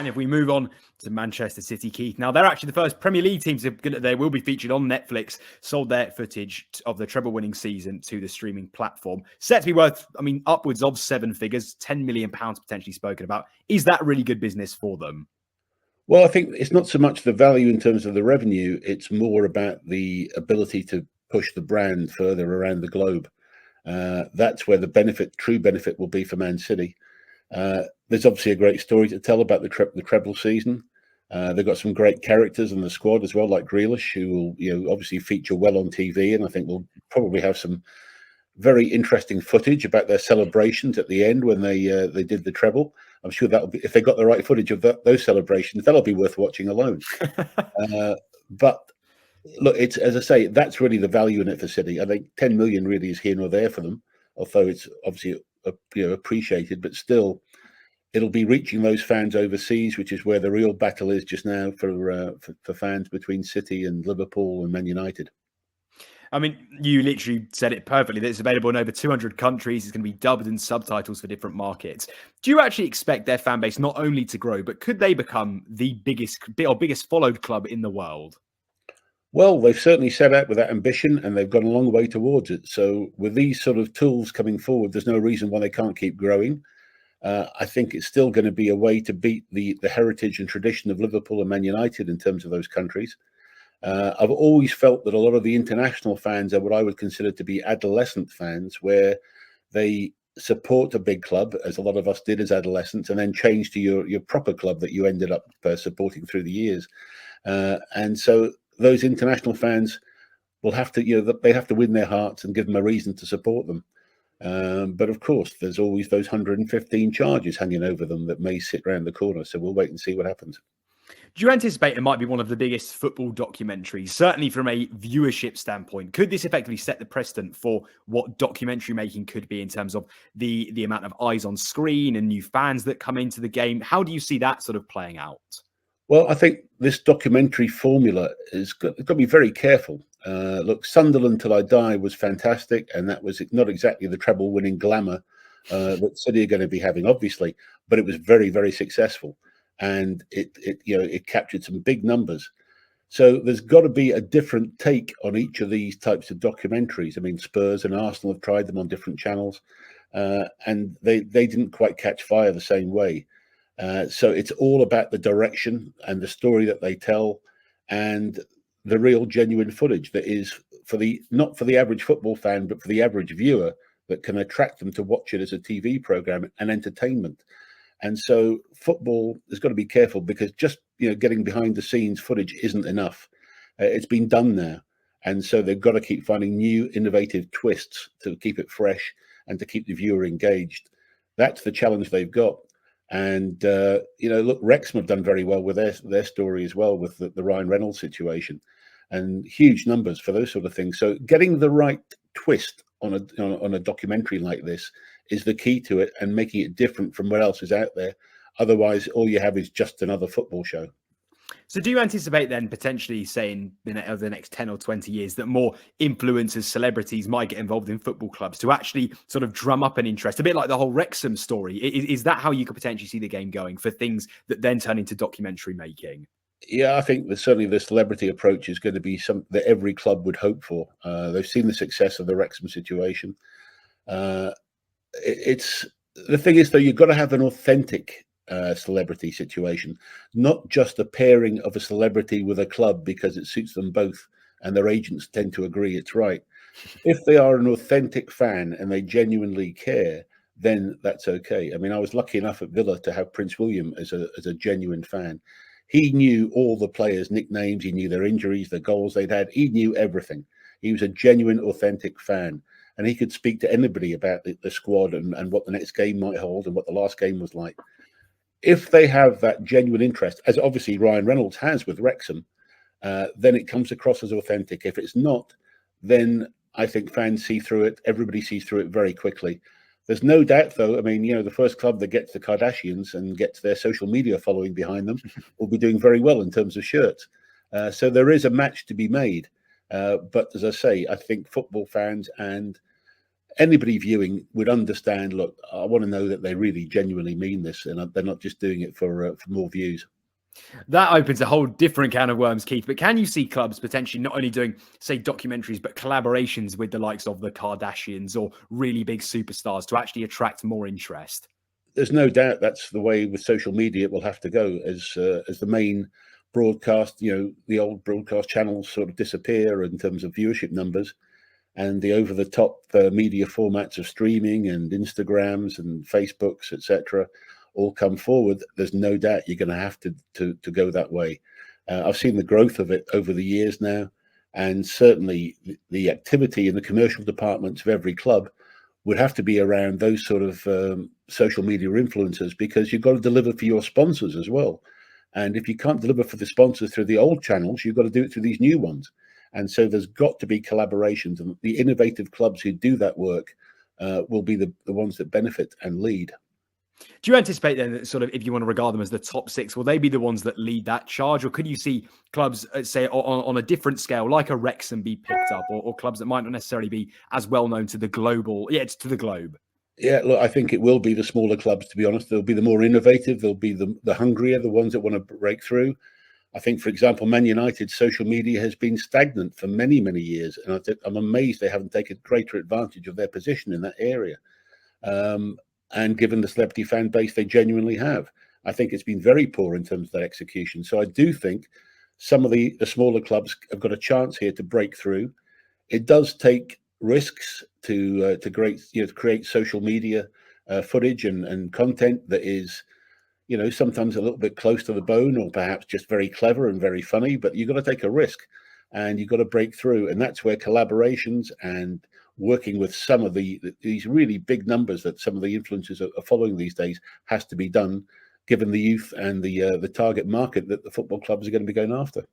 if we move on to Manchester City, Keith. Now, they're actually the first Premier League teams they will be featured on Netflix, sold their footage of the treble-winning season to the streaming platform. Set to be worth, upwards of 7 figures, £10 million potentially spoken about. Is that really good business for them? Well, I think it's not so much the value in terms of the revenue. It's more about the ability to push the brand further around the globe. That's where the true benefit will be for Man City. There's obviously a great story to tell about the treble season. They've got some great characters in the squad as well, like Grealish, who will obviously feature well on TV, and I think we'll probably have some very interesting footage about their celebrations at the end when they did the treble. I'm sure that'll be, if they got the right footage of those celebrations, that'll be worth watching alone. But look, it's, as I say, that's really the value in it for City. I think 10 million really is here nor there for them, although it's obviously appreciated, but still it'll be reaching those fans overseas, which is where the real battle is just now for fans between City and Liverpool and Man United. You literally said it perfectly. That it's available in over 200 countries. It's going to be dubbed and subtitles for different markets. Do you actually expect their fan base not only to grow, but could they become the biggest followed club in the world? Well, they've certainly set out with that ambition, and they've gone a long way towards it. So with these sort of tools coming forward, there's no reason why they can't keep growing. I think it's still going to be a way to beat the heritage and tradition of Liverpool and Man United in terms of those countries. I've always felt that a lot of the international fans are what I would consider to be adolescent fans, where they support a big club, as a lot of us did as adolescents, and then change to your proper club that you ended up supporting through the years. And so those international fans will have to, they have to win their hearts and give them a reason to support them. But of course, there's always those 115 charges hanging over them that may sit around the corner. So we'll wait and see what happens. Do you anticipate it might be one of the biggest football documentaries, certainly from a viewership standpoint? Could this effectively set the precedent for what documentary making could be in terms of the amount of eyes on screen and new fans that come into the game? How do you see that sort of playing out? Well, I think this documentary formula is got to be very careful. Look, Sunderland Till I Die was fantastic, and that was not exactly the treble-winning glamour that City are going to be having, obviously, but it was very, very successful. And it captured some big numbers. So there's got to be a different take on each of these types of documentaries. Spurs and Arsenal have tried them on different channels, and they didn't quite catch fire the same way. So it's all about the direction and the story that they tell, and the real genuine footage that is not for the average football fan, but for the average viewer, that can attract them to watch it as a TV program and entertainment. And so football has got to be careful, because just getting behind the scenes footage isn't enough. It's been done now, and so they've got to keep finding new innovative twists to keep it fresh and to keep the viewer engaged. That's the challenge they've got. And look, Wrexham have done very well with their story as well, with the Ryan Reynolds situation, and huge numbers for those sort of things. So getting the right twist on a documentary like this is the key to it, and making it different from what else is out there. Otherwise, all you have is just another football show. So do you anticipate then potentially saying over the next 10 or 20 years that more influencers, celebrities might get involved in football clubs to actually sort of drum up an interest, a bit like the whole Wrexham story? Is that how you could potentially see the game going, for things that then turn into documentary making? Yeah, I think that certainly the celebrity approach is going to be something that every club would hope for. They've seen the success of the Wrexham situation. It's the thing is, though, you've got to have an authentic celebrity situation, not just a pairing of a celebrity with a club because it suits them both and their agents tend to agree it's right. If they are an authentic fan and they genuinely care, then that's okay. I was lucky enough at Villa to have Prince William as a genuine fan. He knew all the players' nicknames, he knew their injuries, the goals they'd had, he knew everything. He was a genuine, authentic fan, and he could speak to anybody about the squad and what the next game might hold and what the last game was like. If they have that genuine interest, as obviously Ryan Reynolds has with Wrexham, then it comes across as authentic. If it's not, then I think fans see through it. Everybody sees through it very quickly. There's no doubt, though, the first club that gets the Kardashians and gets their social media following behind them will be doing very well in terms of shirts. So there is a match to be made. But as I say, I think football fans and anybody viewing would understand, look, I want to know that they really genuinely mean this, and they're not just doing it for more views. That opens a whole different can of worms, Keith. But can you see clubs potentially not only doing, say, documentaries, but collaborations with the likes of the Kardashians or really big superstars to actually attract more interest? There's no doubt that's the way with social media it will have to go as the main broadcast. The old broadcast channels sort of disappear in terms of viewership numbers, and the over-the-top media formats of streaming and Instagrams and Facebooks, etc., all come forward. There's no doubt you're going to have to go that way. I've seen the growth of it over the years now, and certainly the activity in the commercial departments of every club would have to be around those sort of social media influencers, because you've got to deliver for your sponsors as well. And if you can't deliver for the sponsors through the old channels, you've got to do it through these new ones. And so there's got to be collaborations, and the innovative clubs who do that work will be the ones that benefit and lead. Do you anticipate then that sort of, if you want to regard them as the top six, will they be the ones that lead that charge? Or could you see clubs, say, on a different scale, like a Wrexham, be picked up, or clubs that might not necessarily be as well known to the global, to the globe? Yeah, look, I think it will be the smaller clubs, to be honest. They'll be the more innovative. They'll be the hungrier, the ones that want to break through. I think, for example, Man United's social media has been stagnant for many, many years. And I'm amazed they haven't taken greater advantage of their position in that area. And given the celebrity fan base they genuinely have, I think it's been very poor in terms of that execution. So I do think some of the smaller clubs have got a chance here to break through. It does take risks to create social media footage and content that is, sometimes a little bit close to the bone, or perhaps just very clever and very funny. But you've got to take a risk, and you've got to break through, and that's where collaborations and working with some of these really big numbers that some of the influencers are following these days has to be done, given the youth and the target market that the football clubs are going to be going after.